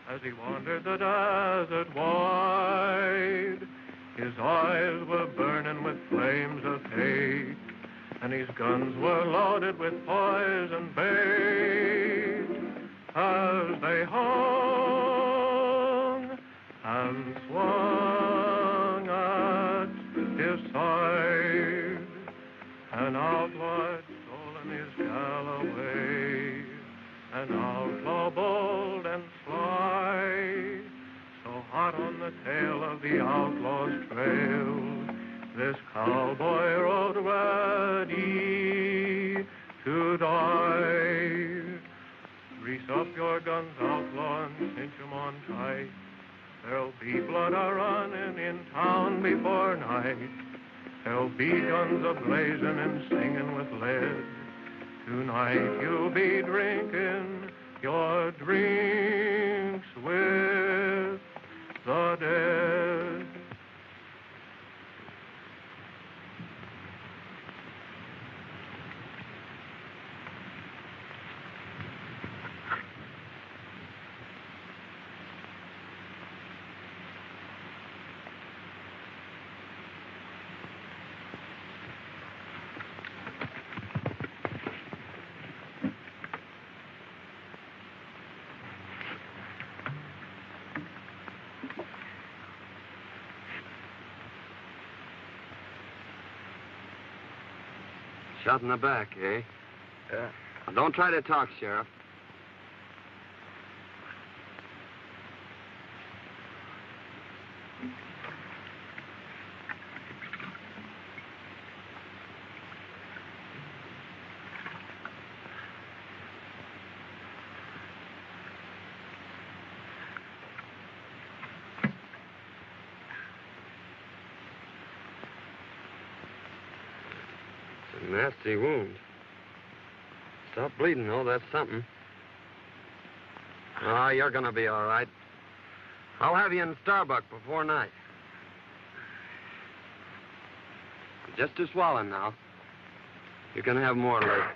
As he wandered the desert wide, his eyes were burning with flames of hate, and his guns were loaded with poison bait. As they hung and swung at his side, an outlaw had stolen his Galloway, an outlaw bold and sly, so hot on the tail of the outlaw's trail, this cowboy rode ready to die. Grease up your guns, outlaw, and cinch 'em on tight. There'll be blood a-running in town before night. There'll be guns a-blazing and singing with lead. Tonight you'll be drinking your drinks with the dead. Shot in the back, eh? Yeah. Now, don't try to talk, Sheriff. It's a nasty wound. Stop bleeding, though. That's something. Oh, you're gonna be all right. I'll have you in Starbuck before night. Just to swallow now. You can have more later.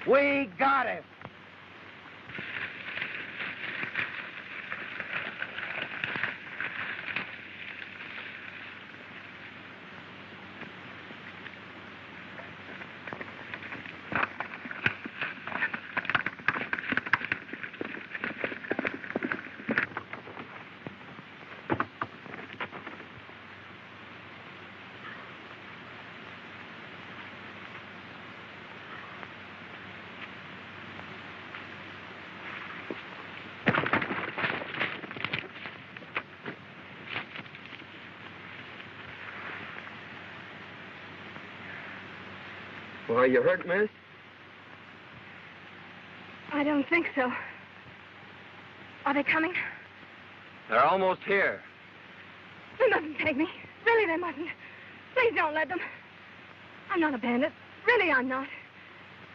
We got him. Well, you hurt, miss? I don't think so. Are they coming? They're almost here. They mustn't take me. Really, they mustn't. Please don't let them. I'm not a bandit. Really, I'm not.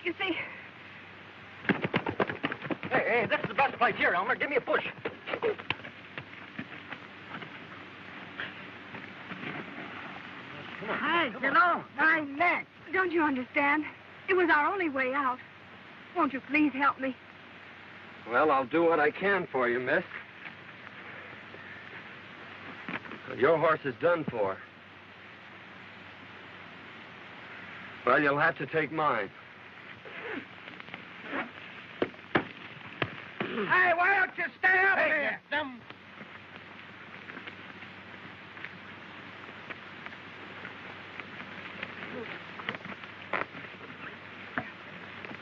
You see... Hey, this is the best place here, Elmer. Give me a push. Hey, get on. My neck. Don't you understand? It was our only way out. Won't you please help me? Well, I'll do what I can for you, miss. Your horse is done for. Well, you'll have to take mine. Hey, why don't you stay up here? Them.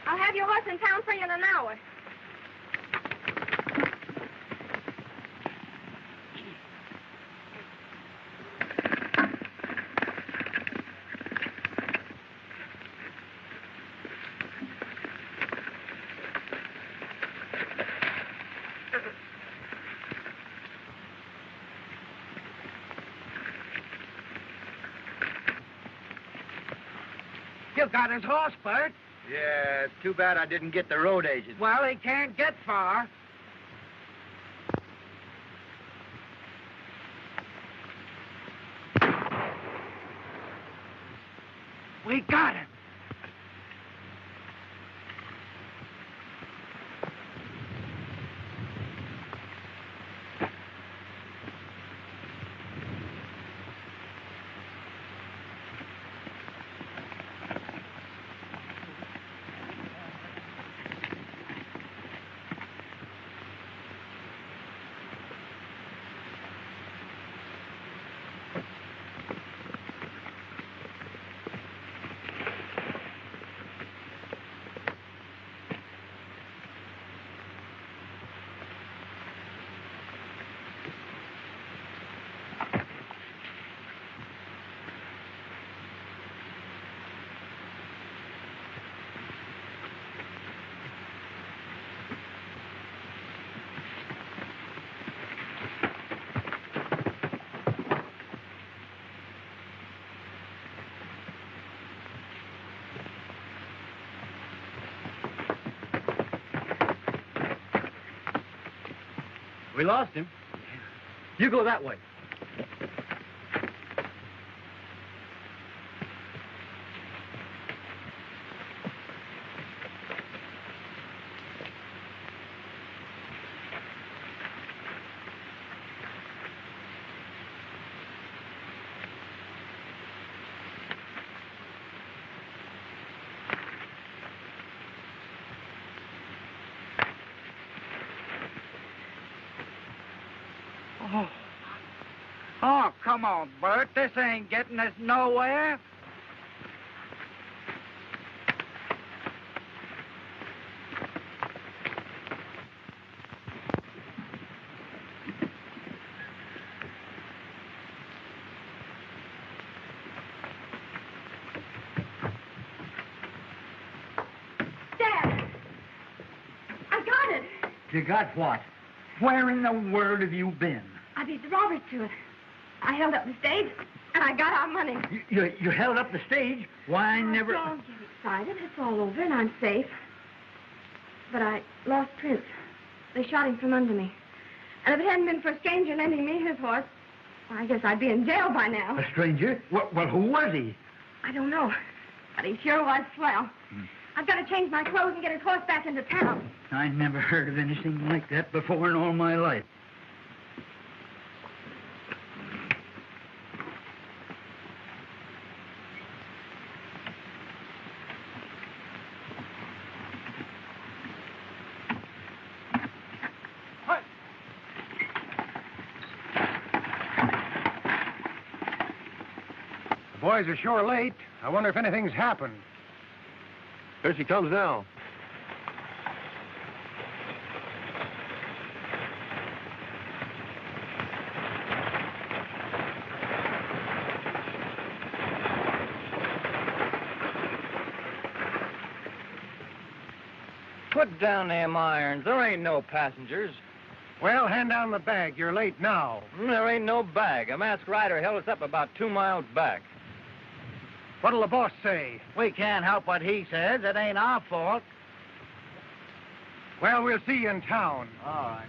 I'll have your horse in town for you in an hour. You got his horse, Bert. Yeah, it's too bad I didn't get the road agent. Well, he can't get far. We got him. We lost him. You go that way. Oh, come on, Bert. This ain't getting us nowhere. Dad! I got it! You got what? Where in the world have you been? I beat the robbers to it. I held up the stage, and I got our money. You held up the stage? Why, I never... Don't get excited. It's all over, and I'm safe. But I lost Prince. They shot him from under me. And if it hadn't been for a stranger lending me his horse, well, I guess I'd be in jail by now. A stranger? Well, who was he? I don't know. But he sure was swell. I've got to change my clothes and get his horse back into town. I never heard of anything like that before in all my life. The boys are sure late. I wonder if anything's happened. Here she comes now. Put down them irons. There ain't no passengers. Well, hand down the bag. You're late now. There ain't no bag. A masked rider held us up about 2 miles back. What'll the boss say? We can't help what he says. It ain't our fault. Well, we'll see you in town. All right.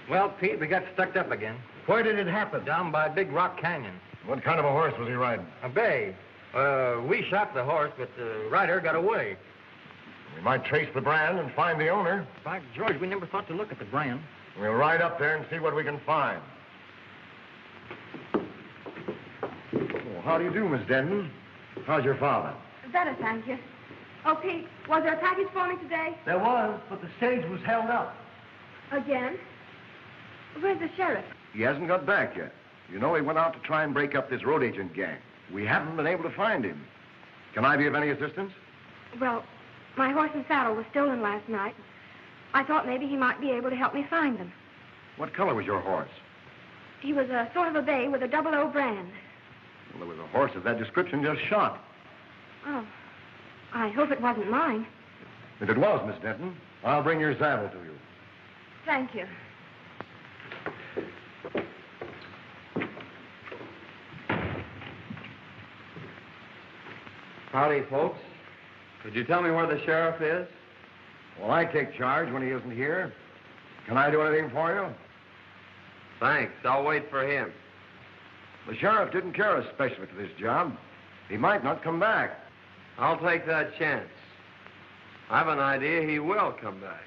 Well, Pete, we got stuck up again. Where did it happen? Down by Big Rock Canyon. What kind of a horse was he riding? A bay. We shot the horse, but the rider got away. We might trace the brand and find the owner. By George, we never thought to look at the brand. We'll ride up there and see what we can find. Oh, how do you do, Miss Denton? How's your father? Better, thank you. Oh, Pete, was there a package for me today? There was, but the stage was held up. Again? Where's the sheriff? He hasn't got back yet. You know, he went out to try and break up this road agent gang. We haven't been able to find him. Can I be of any assistance? Well, my horse and saddle was stolen last night. I thought maybe he might be able to help me find them. What color was your horse? He was a sort of a bay with a 00 brand. Well, there was a horse of that description just shot. Oh, I hope it wasn't mine. If it was, Miss Denton, I'll bring your saddle to you. Thank you. Howdy, folks. Could you tell me where the sheriff is? Well, I take charge when he isn't here. Can I do anything for you? Thanks. I'll wait for him. The sheriff didn't care especially for this job. He might not come back. I'll take that chance. I've an idea he will come back.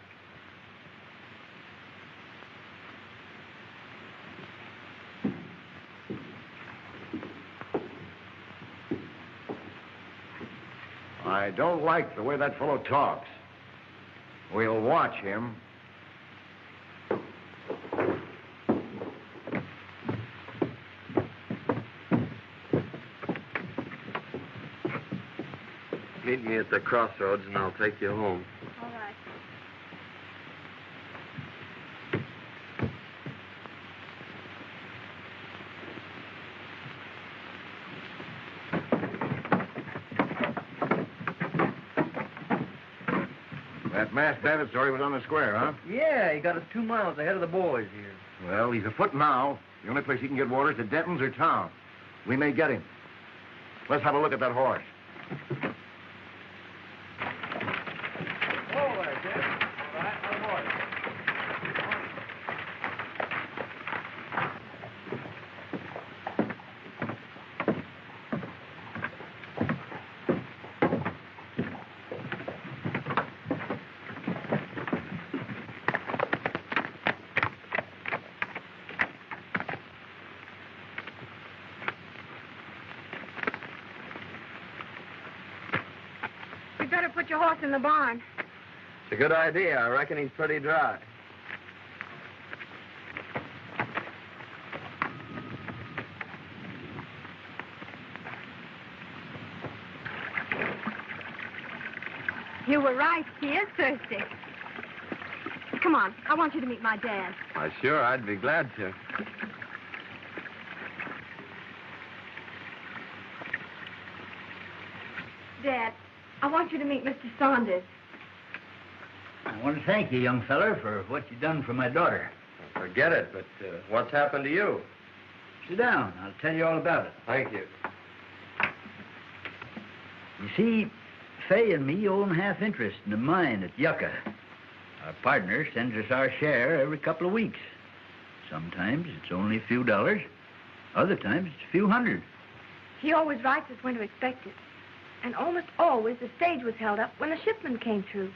I don't like the way that fellow talks. We'll watch him. Meet me at the crossroads and I'll take you home. All right. That masked bandit story was on the square, huh? Yeah, he got us 2 miles ahead of the boys here. Well, he's afoot now. The only place he can get water is at Denton's or town. We may get him. Let's have a look at that horse. You'd better put your horse in the barn. It's a good idea. I reckon he's pretty dry. You were right. He is thirsty. Come on. I want you to meet my dad. Why, sure, I'd be glad to. Dad, I want you to meet Mr. Saunders. I want to thank you, young feller, for what you've done for my daughter. Forget it, but what's happened to you? Sit down. I'll tell you all about it. Thank you. You see, Fay and me own half interest in the mine at Yucca. Our partner sends us our share every couple of weeks. Sometimes it's only a few dollars. Other times it's a few hundred. He always writes us when to expect it. And almost always the stage was held up when the shipment came through.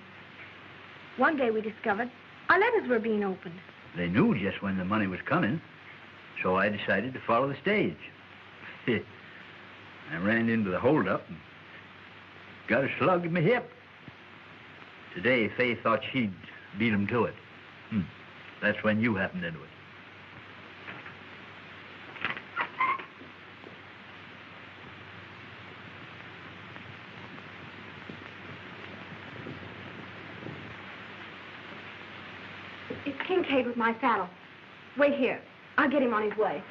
One day we discovered Our letters were being opened. They knew just when the money was coming, so I decided to follow the stage. I ran into the holdup and got a slug in my hip. Today, Faye thought she'd beat him to it. That's when you happened into it. It's Kincaid with my saddle. Wait here. I'll get him on his way.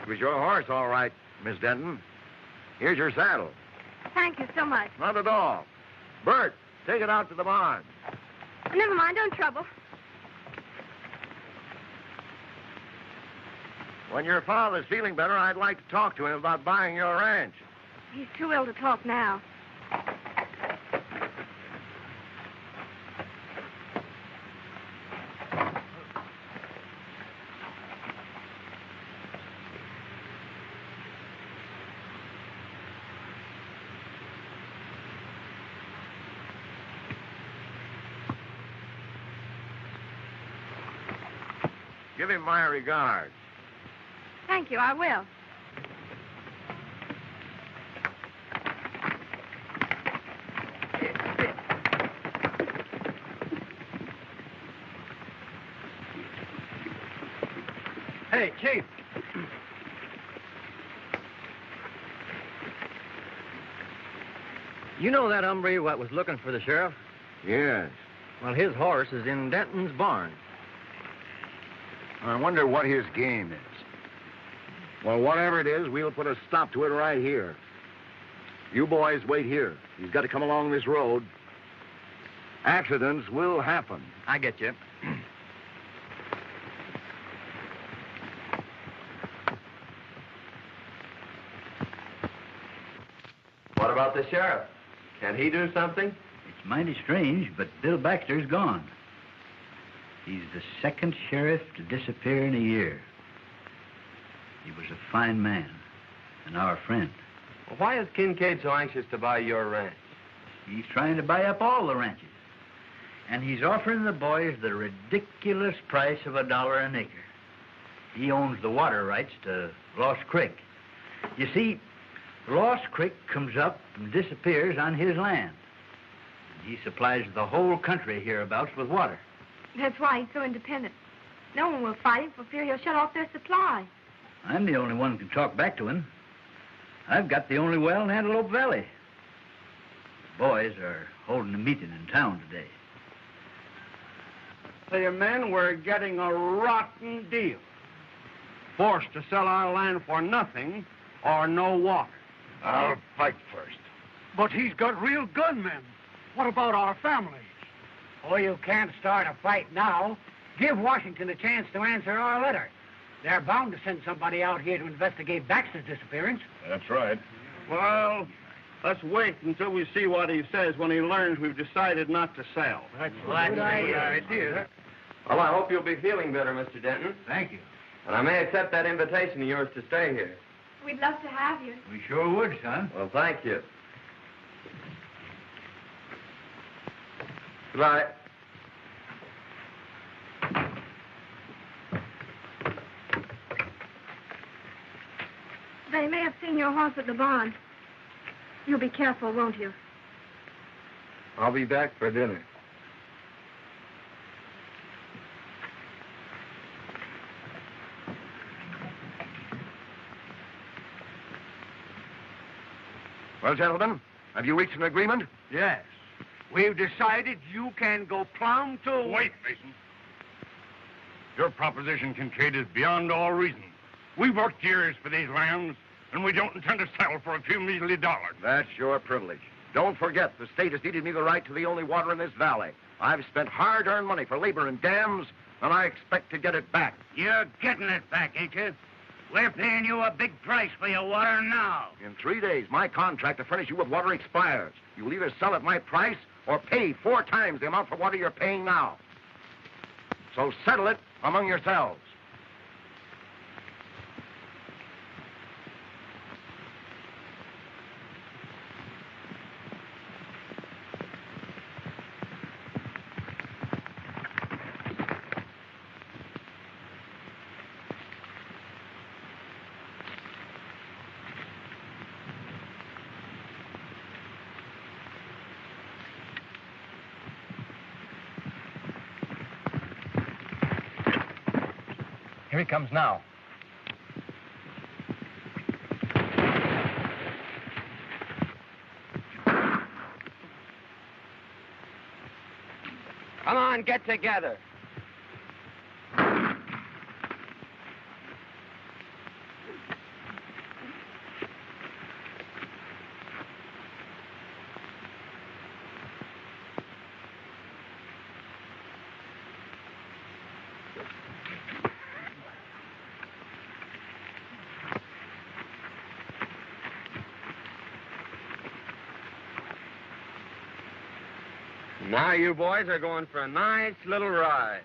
It was your horse, all right, Miss Denton. Here's your saddle. Thank you so much. Not at all. Bert, take it out to the barn. Never mind, don't trouble. When your father's feeling better, I'd like to talk to him about buying your ranch. He's too ill to talk now. Give him my regards. Thank you, I will. Hey, Chief. You know that hombre what was looking for the sheriff? Yes. Well, his horse is in Denton's barn. I wonder what his game is. Well, whatever it is, we'll put a stop to it right here. You boys wait here. He's got to come along this road. Accidents will happen. I get you. What about the sheriff? Can he do something? It's mighty strange, but Bill Baxter's gone. He's the second sheriff to disappear in a year. He was a fine man and our friend. Well, why is Kincaid so anxious to buy your ranch? He's trying to buy up all the ranches. And he's offering the boys the ridiculous price of $1 an acre. He owns the water rights to Lost Creek. You see, Lost Creek comes up and disappears on his land. He supplies the whole country hereabouts with water. That's why he's so independent. No one will fight him for fear he'll shut off their supply. I'm the only one who can talk back to him. I've got the only well in Antelope Valley. The boys are holding a meeting in town today. The men were getting a rotten deal. Forced to sell our land for nothing or no water. I'll fight first. But he's got real gunmen. What about our families? Oh, you can't start a fight now. Give Washington a chance to answer our letter. They're bound to send somebody out here to investigate Baxter's disappearance. That's right. Well, let's wait until we see what he says when he learns we've decided not to sell. That's a good idea. Well, I hope you'll be feeling better, Mr. Denton. Thank you. And I may accept that invitation of yours to stay here. We'd love to have you. We sure would, son. Well, thank you. Goodbye. They may have seen your horse at the barn. You'll be careful, won't you? I'll be back for dinner. Well, gentlemen, have you reached an agreement? Yes. We've decided you can go plumb to... Wait, Mason. Your proposition, Kincaid, is beyond all reason. We've worked years for these lands, and we don't intend to settle for a few measly dollars. That's your privilege. Don't forget, the state has ceded me the right to the only water in this valley. I've spent hard-earned money for labor and dams, and I expect to get it back. You're getting it back, ain't you? We're paying you a big price for your water now. In 3 days, my contract to furnish you with water expires. You'll either sell at my price or pay 4 times the amount for water you're paying now. So settle it among yourselves. Here he comes now. Come on, get together. Now you boys are going for a nice little ride.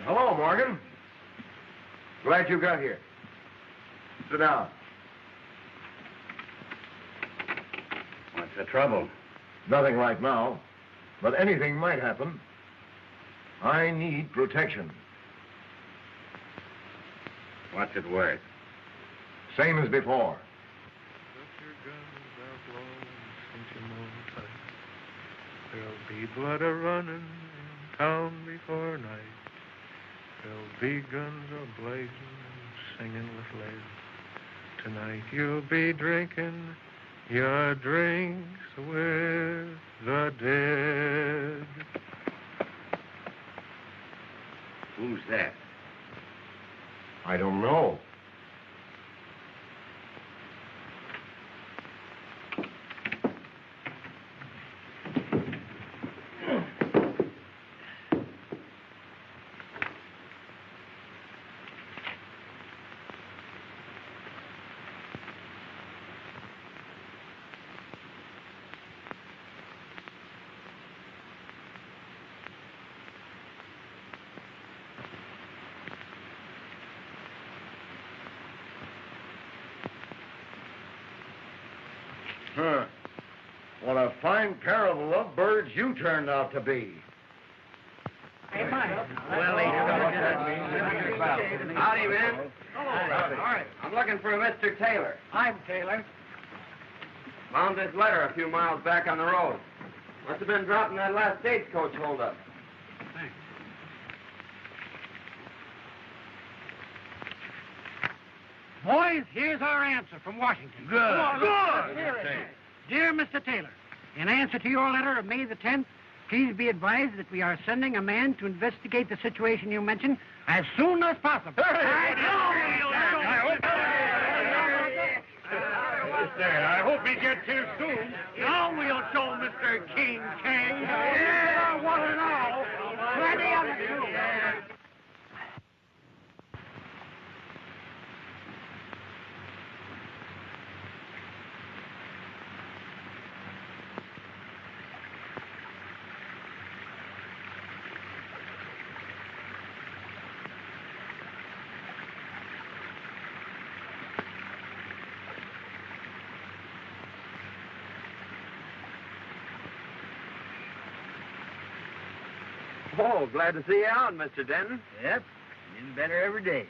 Hello, Morgan. Glad you got here. Sit down. What's the trouble? Nothing right now, but anything might happen. I need protection. What's it worth? Same as before. Put your guns out low and cinch 'em on tight. There'll be blood a-running in town before night. There'll be guns a-blazing and singing with lead. Tonight you'll be drinking your drinks with the dead. Who's that? I don't know. Huh. What a fine pair of lovebirds you turned out to be. Hey, Mike. Howdy, man. All right. I'm looking for a Mr. Taylor. I'm Taylor. Found this letter a few miles back on the road. Must have been dropped in that last stagecoach holdup. Thanks. Boys, here's our answer from Washington. Good. Come on, good. Here it is. Dear Mr. Taylor, in answer to your letter of May the 10th, please be advised that we are sending a man to investigate the situation you mentioned as soon as possible. I hope he gets here soon. Now we'll show Mr. King King. Yeah, what and all. Plenty of it, too. Oh, glad to see you out, Mr. Denton. Yep, getting better every day.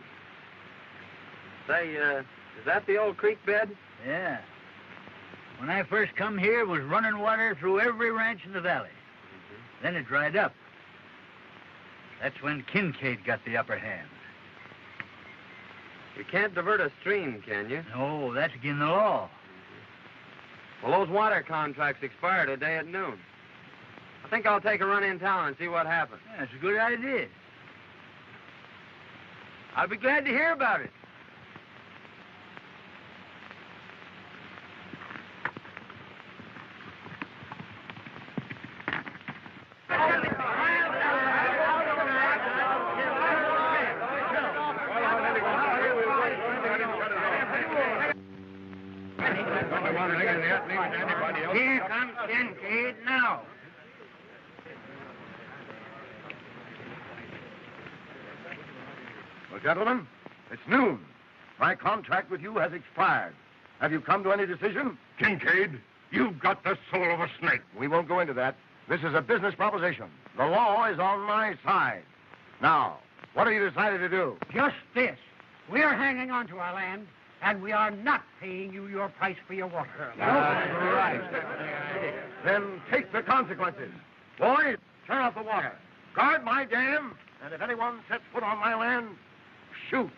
Say, is that the old creek bed? Yeah. When I first come here, it was running water through every ranch in the valley. Then it dried up. That's when Kincaid got the upper hand. You can't divert a stream, can you? No, that's against the law. Well, those water contracts expire today at noon. I think I'll take a run in town and see what happens. Yeah, that's a good idea. I'll be glad to hear about it. Here comes Kincaid now. Well, gentlemen, it's noon. My contract with you has expired. Have you come to any decision? Kincaid, you've got the soul of a snake. We won't go into that. This is a business proposition. The law is on my side. Now, what have you decided to do? Just this. We're hanging on to our land, and we are not paying you your price for your water. That's right. Then take the consequences. Boys, turn off the water. Guard my dam, and if anyone sets foot on my land, shoot.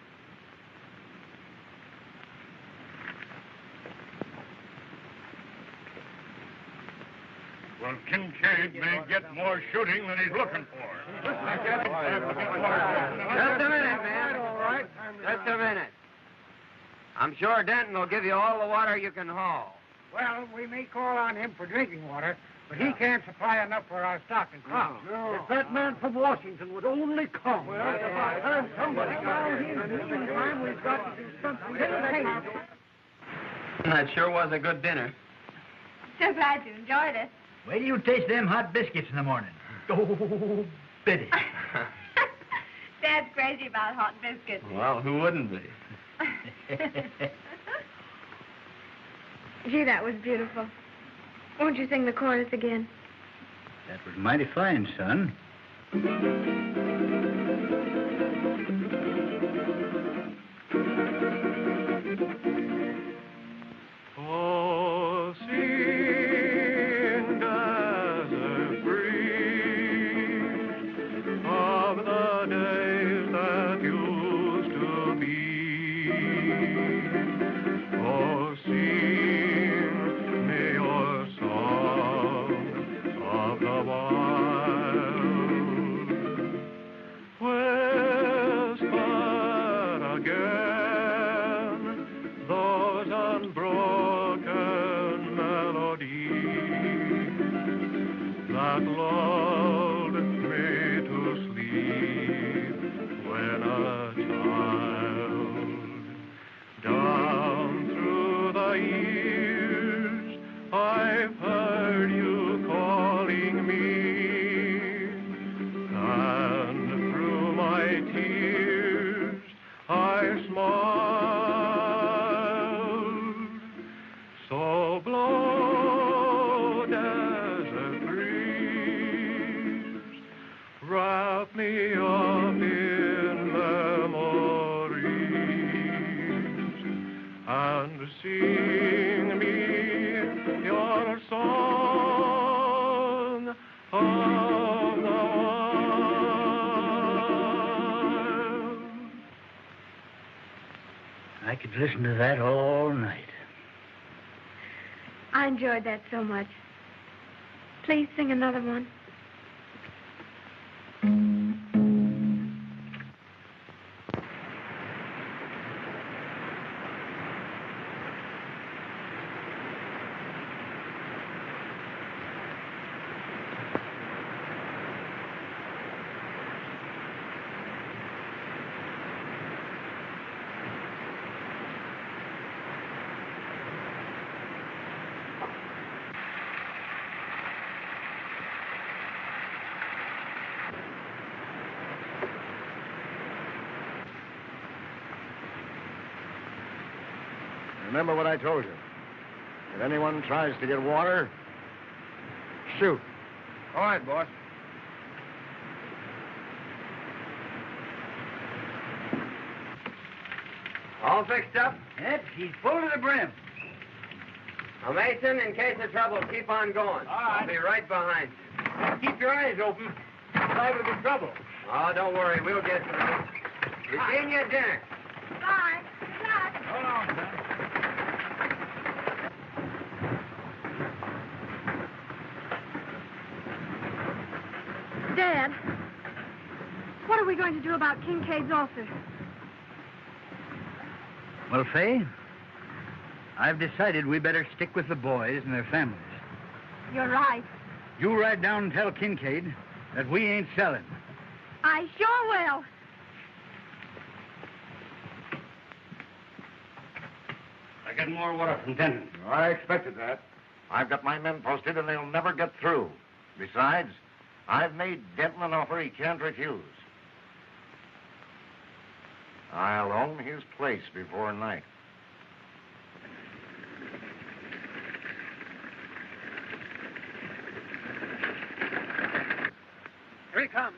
Well, Kincaid may get more shooting than he's looking for. Just a minute, man. All right. Just a minute. I'm sure Denton will give you all the water you can haul. Well, we may call on him for drinking water, but he can't supply enough for our stock and crop. No. If that man from Washington would only come. Well, it's about time somebody got in the meantime, we've got to do something. That sure was a good dinner. So glad you enjoyed it. Wait till you taste them hot biscuits in the morning. Oh, Biddy. Dad's crazy about hot biscuits. Well, who wouldn't be? Gee, that was beautiful. Won't you sing the chorus again? That was mighty fine, son. Oh, sing, desert breeze, of the days that used to be. Oh, sing me your song of the wild. Whisper again those unbroken melodies that lulled me to sleep when a child. Down through the years, I've heard you calling me, and through my tears, I smiled. So blow, desert breeze, wrap me up in memories, and sing me your song of the wild. I could listen to that all night. I enjoyed that so much. Please sing another one. Remember what I told you. If anyone tries to get water, shoot. All right, boss. All fixed up? Yep, he's full to the brim. Now, Mason, in case of trouble, keep on going. All right. I'll be right behind you. Keep your eyes open. Liable to trouble. Oh, don't worry. We'll get to them. You're getting your dinner. Bye. Good luck. Hold on, son. Dad, what are we going to do about Kincaid's ulcer? Well, Fay, I've decided we better stick with the boys and their families. You're right. You ride down and tell Kincaid that we ain't selling. I sure will. I get more water from Denton. I expected that. I've got my men posted, and they'll never get through. Besides, I've made Denton an offer he can't refuse. I'll own his place before night. Here he comes.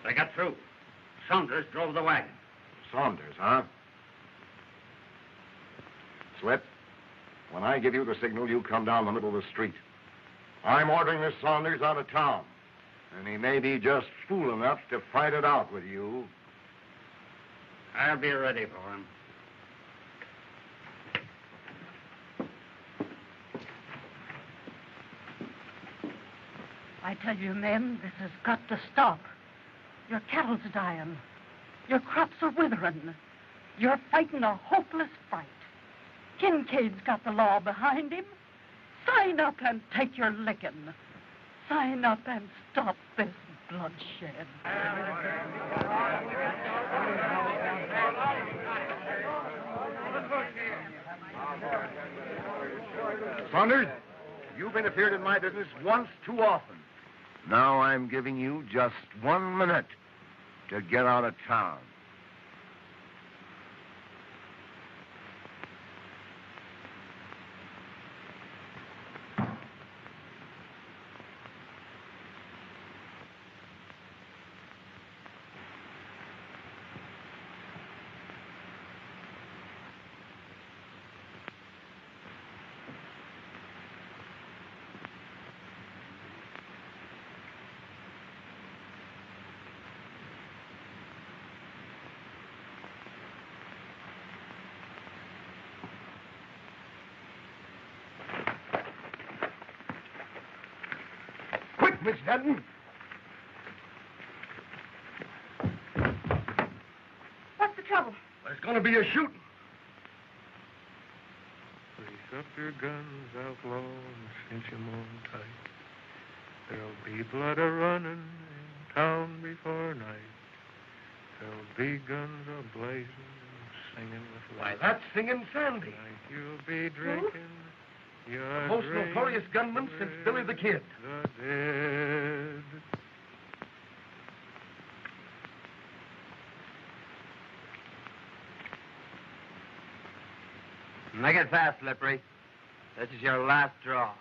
They got through. Saunders drove the wagon. Saunders, huh? Slip, when I give you the signal, you come down the middle of the street. I'm ordering this Saunders out of town, and he may be just fool enough to fight it out with you. I'll be ready for him. I tell you, men, this has got to stop. Your cattle's dying. Your crops are withering. You're fighting a hopeless fight. Kincaid's got the law behind him. Sign up and take your licking. Sign up and stop this bloodshed. Saunders, you've interfered in my business once too often. Now I'm giving you just 1 minute to get out of town. Miss Denton. What's the trouble? There's going to be a shooting. Brace up your guns, outlaw, and cinch 'em on tight. There'll be blood a-running in town before night. There'll be guns a-blazing and singing with Why, light. that's Singin Sandy. Tonight you'll be drinking. The most notorious gunman since Billy the Kid. The dead. Make it fast, Slippery. This is your last draw.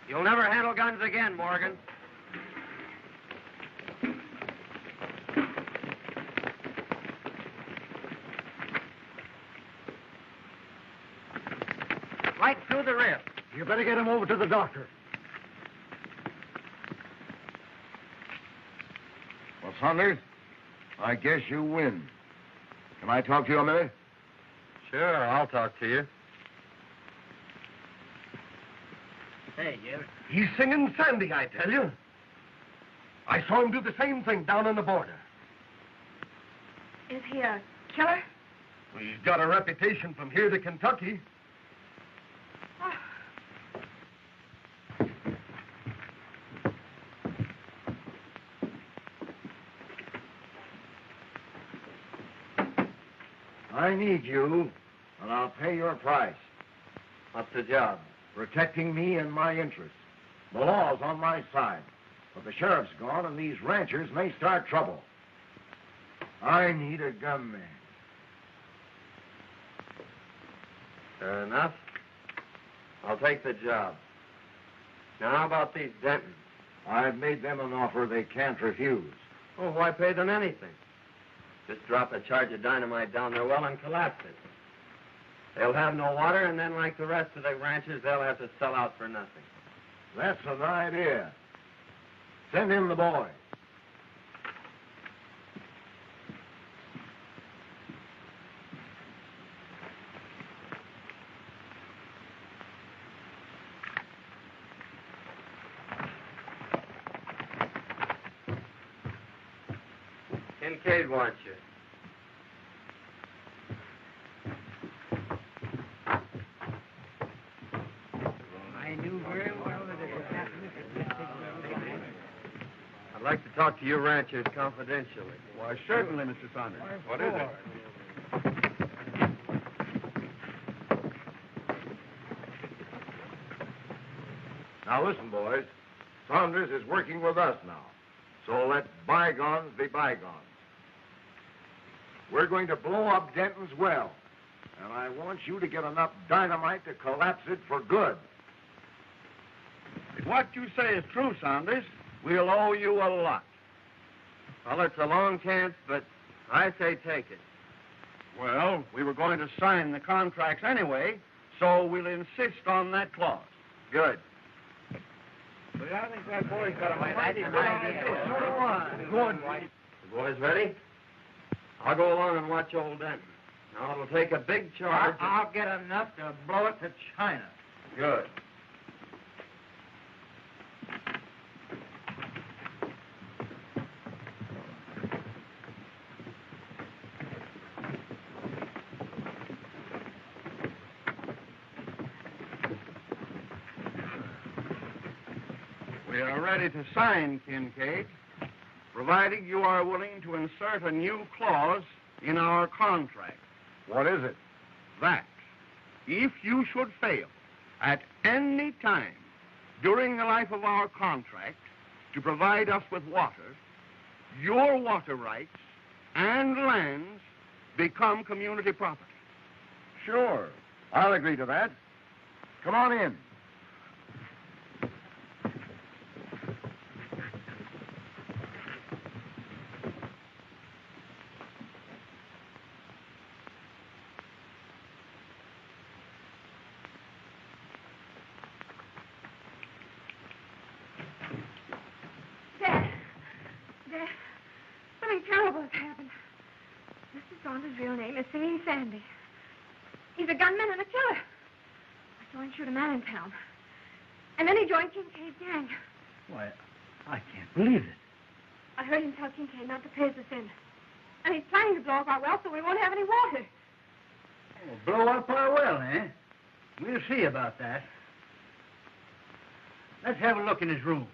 You'll never handle guns again, Morgan. Right through the rib. You better get him over to the doctor. Well, Saunders, I guess you win. Can I talk to you a minute? Sure, I'll talk to you. Hey, Jim. He's Singin Sandy, I tell you. I saw him do the same thing down on the border. Is he a killer? Well, he's got a reputation from here to Kentucky. I need you, and I'll pay your price. What's the job? Protecting me and my interests. The law's on my side, but the sheriff's gone, and these ranchers may start trouble. I need a gunman. Fair enough. I'll take the job. Now, how about these Dentons? I've made them an offer they can't refuse. Oh, why pay them anything? Just drop a charge of dynamite down their well and collapse it. They'll have no water, and then, like the rest of the ranchers, they'll have to sell out for nothing. That's an idea. Send in the boy. Kincaid wants you. I knew very well that it would happen if it I'd like to talk to you ranchers confidentially. Why, certainly, Mr. Saunders. What is it? Now, listen, boys. Saunders is working with us now. So let bygones be bygones. We're going to blow up Denton's well. And I want you to get enough dynamite to collapse it for good. If what you say is true, Saunders, we'll owe you a lot. Well, it's a long chance, but I say take it. Well, we were going to sign the contracts anyway, so we'll insist on that clause. Good. But I think that boy's got a mighty idea. So do I. Good. The boys ready? I'll go along and watch old Denton. Now, it'll take a big charge. I'll get enough to blow it to China. Good. We are ready to sign, Kincaid, provided you are willing to insert a new clause in our contract. What is it? That if you should fail at any time during the life of our contract to provide us with water, your water rights and lands become community property. Sure. I'll agree to that. Come on in. His real name is Singin Sandy. He's a gunman and a killer. I saw him shoot a man in town. And then he joined Kincaid's gang. Why, I can't believe it. I heard him tell Kincaid not to pay us in. And he's planning to blow up our well so we won't have any water. Oh, blow up our well, eh? We'll see about that. Let's have a look in his room.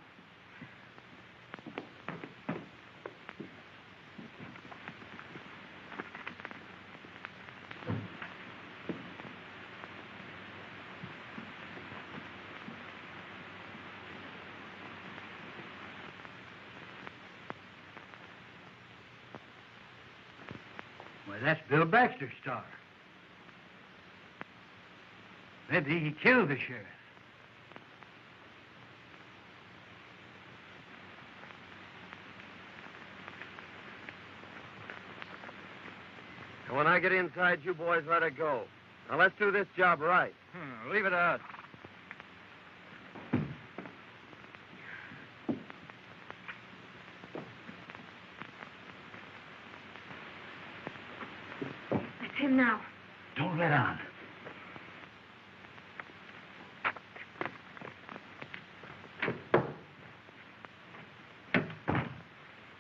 Why, that's Bill Baxter's star. Maybe he killed the sheriff. And when I get inside, you boys let it go. Now, let's do this job right. Leave it out. That's him now. Don't let on.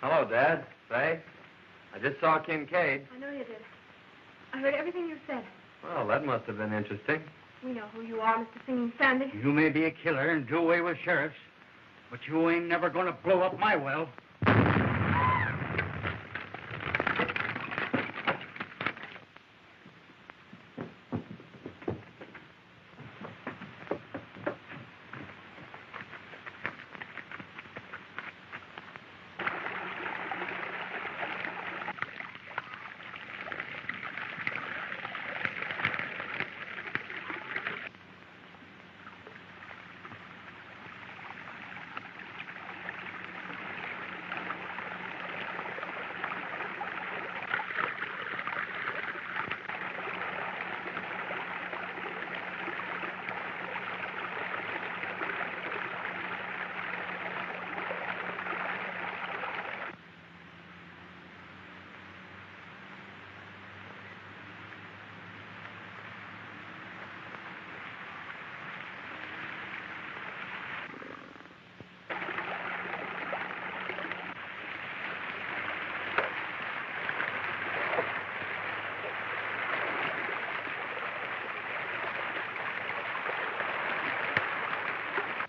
Hello, Dad. Say, I just saw Kincaid. I know you did. I heard everything you said. Well, that must have been interesting. We know who you are, Mr. Singin Sandy. You may be a killer and do away with sheriffs, but you ain't never gonna blow up my well.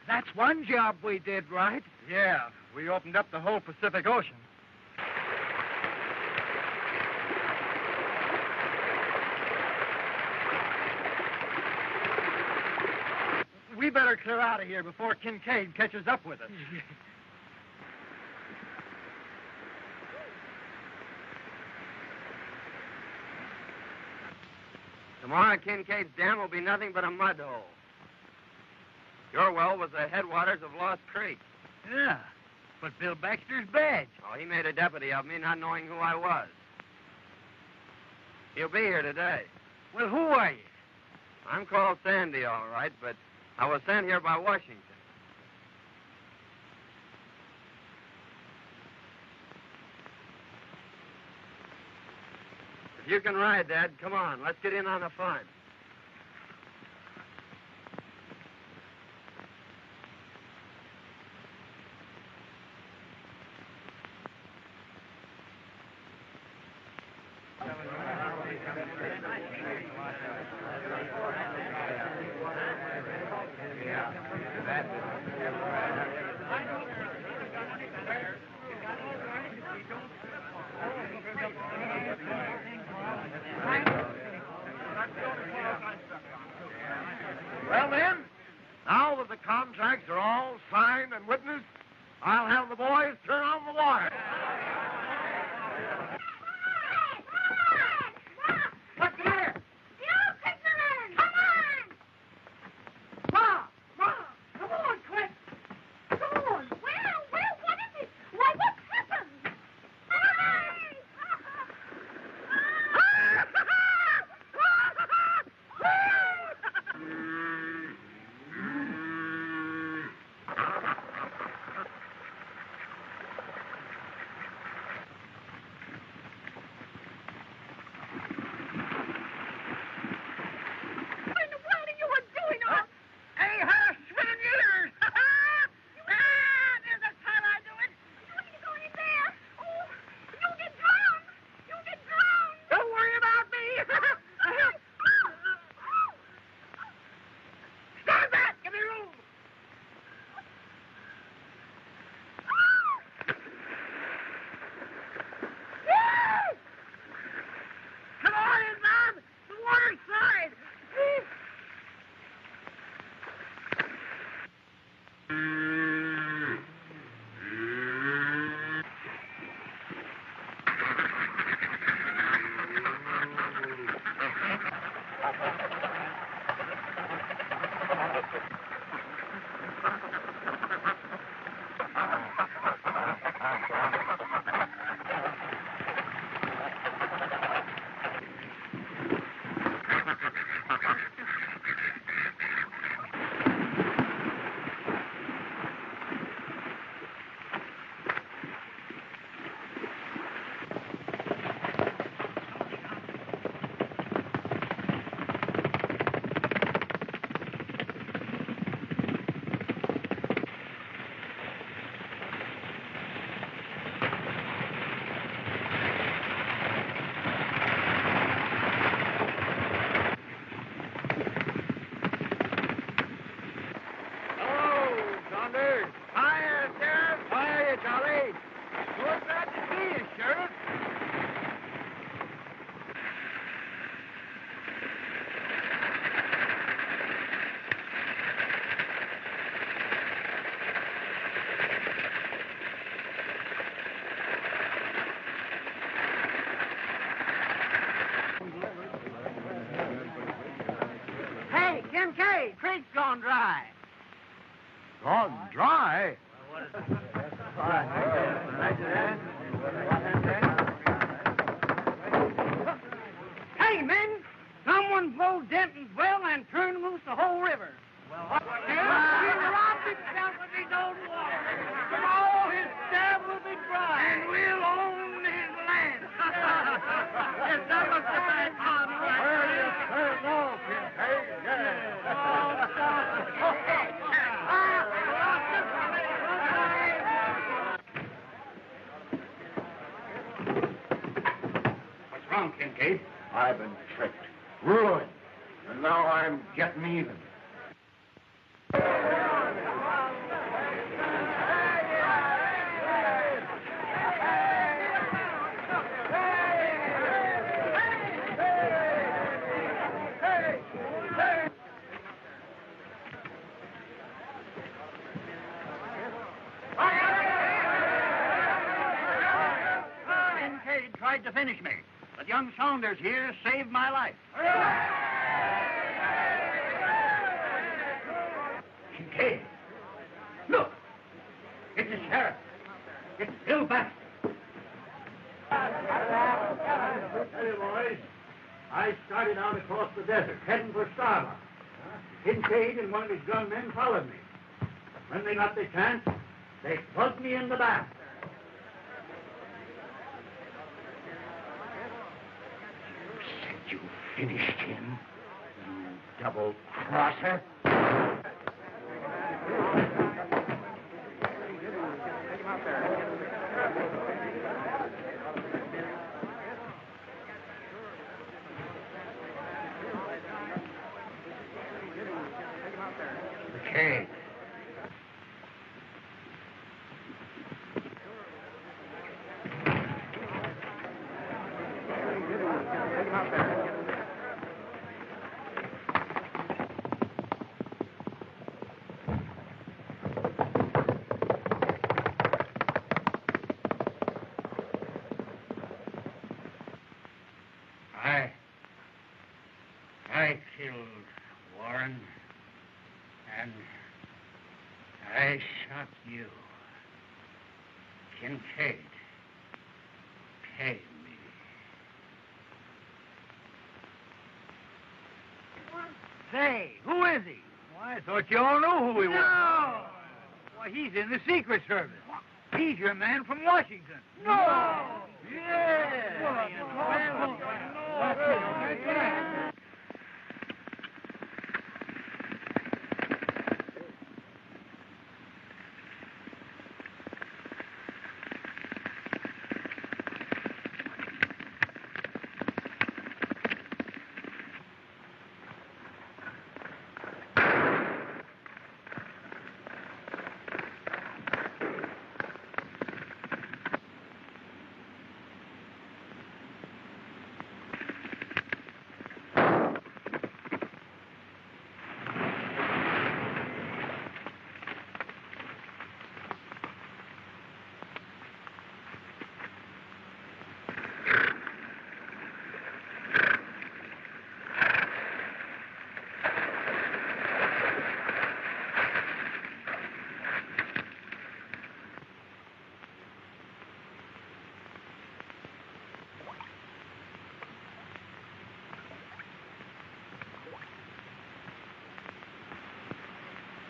That's one job we did right. Yeah, we opened up the whole Pacific Ocean. We better clear out of here before Kincaid catches up with us. Tomorrow, Kincaid's dam will be nothing but a mud hole. Your well was the headwaters of Lost Creek. Yeah, but Bill Baxter's badge. Oh, he made a deputy of me, not knowing who I was. He'll be here today. Well, who are you? I'm called Sandy, all right, but I was sent here by Washington. If you can ride, Dad, come on. Let's get in on the fun. Well, then, now that the contracts are all signed and witnessed, I'll have the boys turn on the water. What's the matter? The old fisherman! Come on! Ma! Come on, quick! Come on! Well, what is it? Why, what's happened? What in the world are you doing? Hey, how swimming years! There's a time I do it. You need to go in there. Oh, you'll get drowned. You'll get drowned. Don't worry about me. Stand back! Give me room! Come on in, Bob! The water's side! Hey, Kincaid, creek's gone dry. Gone dry? Hey, men, someone blowed Denton's well and turned loose the whole river. Well, what? He robbed himself with his own water. And all his dam will be dry. And we'll own his land. Yes, that was the bad part, right? Well, yes, sir, no, Kincaid, What's wrong, Kincaid? I've been tricked, ruined, and now I'm getting even. Kincaid tried to finish me, but young Saunders here saved my life. Kincaid! Look! It's the sheriff. It's Bill Baxter. Hey, boys. I started out across the desert, heading for Starbucks. Kincaid and one of his gunmen followed me. When they got the chance, they plugged me in the back. You finished him, you double-crosser. Okay. I killed Warren, and I shot you. Kincaid, pay me. Say, who is he? Well, I thought you all knew who he was. No! Why, he's in the Secret Service. He's your man from Washington. No! Yeah!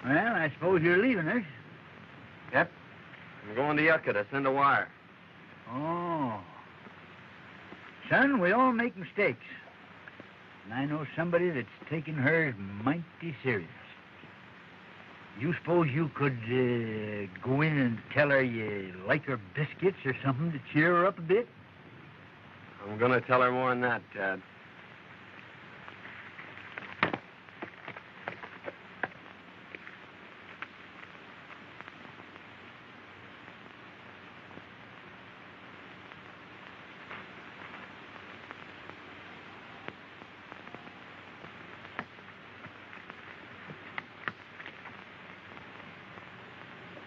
Well, I suppose you're leaving us. Yep. I'm going to Yucca to send a wire. Oh. Son, we all make mistakes. And I know somebody that's taking hers mighty serious. You suppose you could go in and tell her you like her biscuits or something to cheer her up a bit? I'm going to tell her more than that, Dad.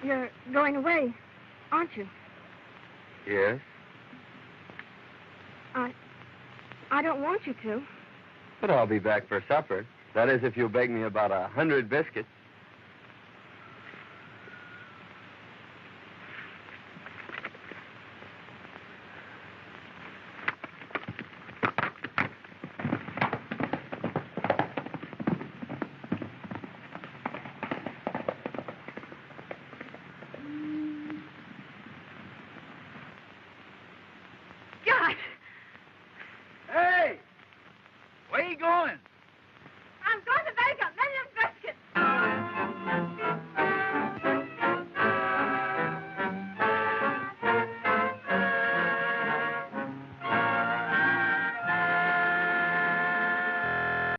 You're going away, aren't you? Yes? I don't want you to. But I'll be back for supper. That is, if you beg me about 100 biscuits. Hey! Where you going?